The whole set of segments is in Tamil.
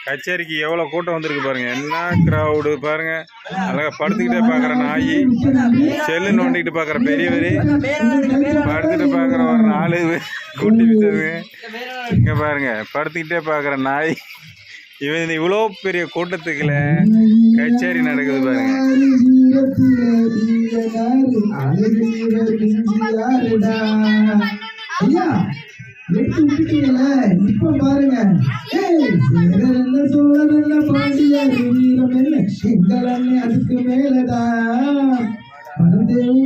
கச்சேரிக்கு எவ்வளவு கூட்டம் வந்திருக்கு பாருங்க. என்ன கிரௌடு பாருங்க. அழகா படுத்துக்கிட்டே பாக்குற நாய், செல்லு நோண்டிக்கிட்டு பாக்குற பெரியவரு, படுத்துட்டு பாக்குற ஒரு 4 கூட்டி வச்சது. இங்க பாருங்க படுத்துக்கிட்டே பாக்குற நாய். இவ்வளோ பெரிய கூட்டத்துக்குள்ள கச்சேரி நடக்குது பாருங்க. இப்ப பாருங்க அதுக்கு மேலதான்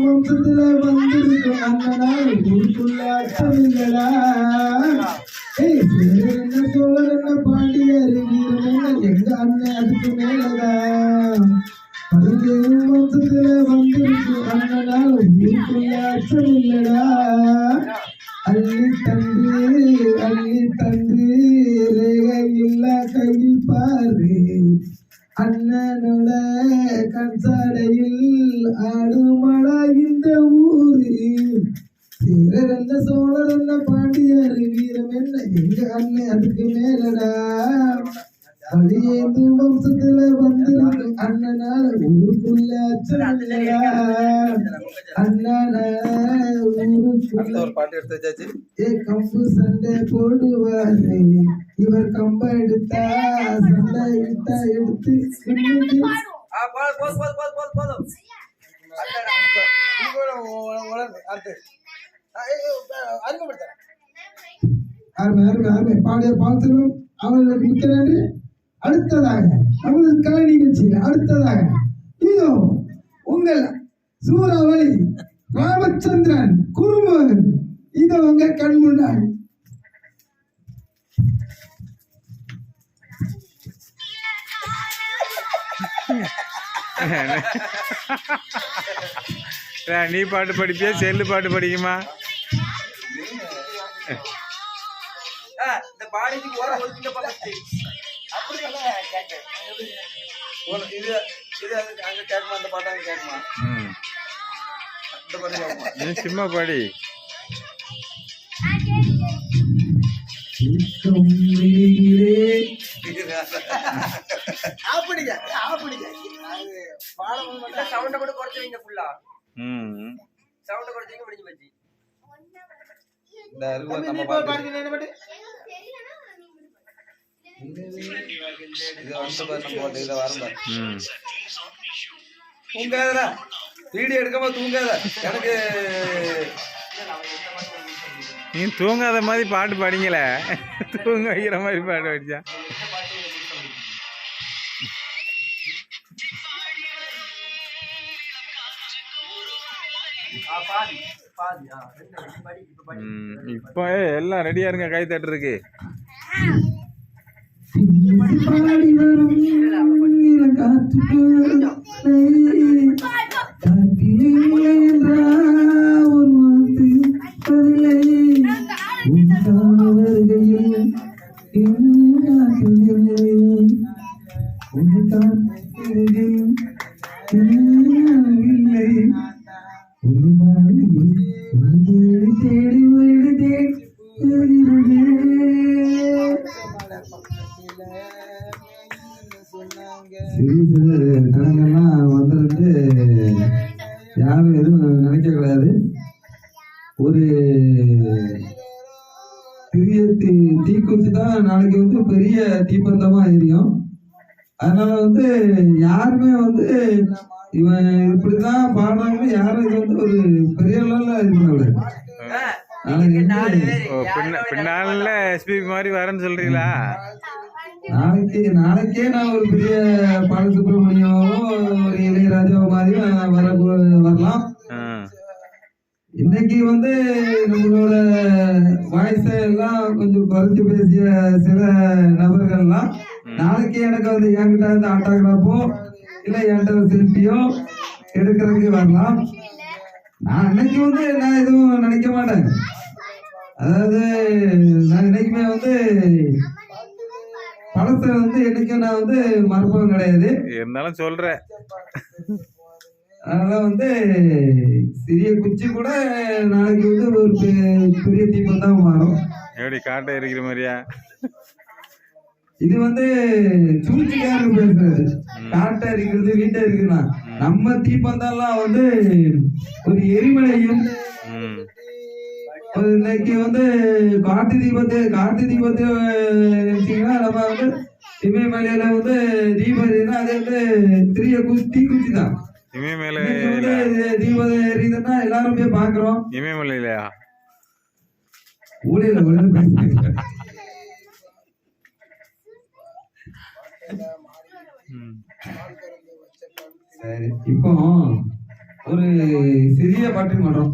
வம்சத்துல வந்திருக்கும் அண்ணனால் ஊருக்குள்ள அச்சம் இல்லடா. என்ன சோழர் என்ன பாண்டியர் வீரம் எங்க அண்ணன் அதுக்கு மேலதான் வம்சத்துல வந்திருக்கும் அண்ணனால் ஊருக்குள்ள அச்சம் இல்லடா. அள்ளி தந்து ரேகையில்ல கையில் பாரு அண்ணனோட கண்சாடையில் ஆடுமடா இந்த ஊரு. சேரர் என்ன சோழர் என்ன பாண்டியர் வீரம் என்ன எங்க அண்ணன் அதுக்கு மேலடா. வழியேந்து வம்சத்துல வந்திருக்கு அண்ணனால ஊருக்குள்ள அச்சம் இல்லடா. அண்ணன கம்பு சண்டை போடுவாரு இவர் கம்ப எடுத்தா சண்டை இட்டா எடுத்து பாடிய பாத்திரம் அவர்களுக்கு மிக்க நன்றி. அடுத்ததாக நமது கலை நிகழ்ச்சியில் அடுத்ததாக இதோ உங்கள் சூறாவளி ராமச்சந்திரன் குறும்பு இதோ உங்க கண் முன்னாடி. நீ பாட்டு படிப்பியா செல்லு பாட்டு படிக்குமா? சும்மா பாடி தூங்காதடா வீடியோ எடுக்காம தூங்காத. எனக்கு நீ தூங்காத மாதிரி பாட்டு பாடிங்களே, தூங்க வைக்கிற மாதிரி பாட்டு படிச்சா. இப்போ எல்லாம் ரெடியா இருங்க, கை தட்டுறதுக்கு. கணங்கள்லாம் வந்துருந்து யாரும் எதுவும் நினைக்க கூடாது. ஒரு பெரிய தீக்குச்சி தான் நாளைக்கு வந்து பெரிய தீப்பந்தமா எரியும். அதனால வந்து யாருமே வந்து இவன் இப்படிதான் பாடுறாங்கன்னு யாரும் இது வந்து ஒரு பெரிய அளவுல இது பண்ணக்கூடாது. பின்னால எஸ்பிபி மாதிரி வரேன்னு சொல்றீங்களா? நாளைக்கே நான் ஒரு பெரிய பாலசுப்ரமணியாவோ ஒரு இளையராஜாவோ மாதிரியும் வரலாம். இன்னைக்கு வந்து நம்மளோட வாய்ஸ எல்லாம் கொஞ்சம் குறைச்சு பேசிய சில நபர்கள்லாம் நாளைக்கு எனக்கு வந்து என்கிட்ட வந்து ஆட்டோகிராஃபோ இல்லை என்கிட்ட செல்ஃபியோ எடுக்கிறதுக்கு வரலாம். நான் இன்னைக்கு வந்து நான் எதுவும் நினைக்க மாட்டேன். அதாவது நான் இன்னைக்குமே வந்து பழச வந்து என்னைக்கும் நான் வந்து மறப்பதும் கிடையாது. இருந்தாலும் சொல்றேன். அதனால வந்து சிறிய குச்சி கூட நாளைக்கு வந்து ஒரு பெரிய தீபம் தான் மாறும். எப்படி காட்டை இருக்கிற மாதிரியா? இது வந்து சூழ்ச்சிக்காரங்க பேசுறது. காட்டை இருக்கிறது வீட்டை இருக்குன்னா நம்ம தீபந்தெல்லாம் வந்து ஒரு எரிமலையும் இன்னைக்கு வந்து காட்டு தீபத்தை வச்சீங்கன்னா நம்ம வந்து இமயமலையில வந்து தீபம் எரியுதுன்னா அது வந்து சிறிய தீக்குச்சி தான். இமயமலை தீபம் எரியுதுன்னா எல்லாரும் போய் பாக்குறோம். இமயமலையிலயா? ஊழியல பேசுறேன். சரி, இப்போ ஒரு சிறிய பாட்டு பண்றோம்.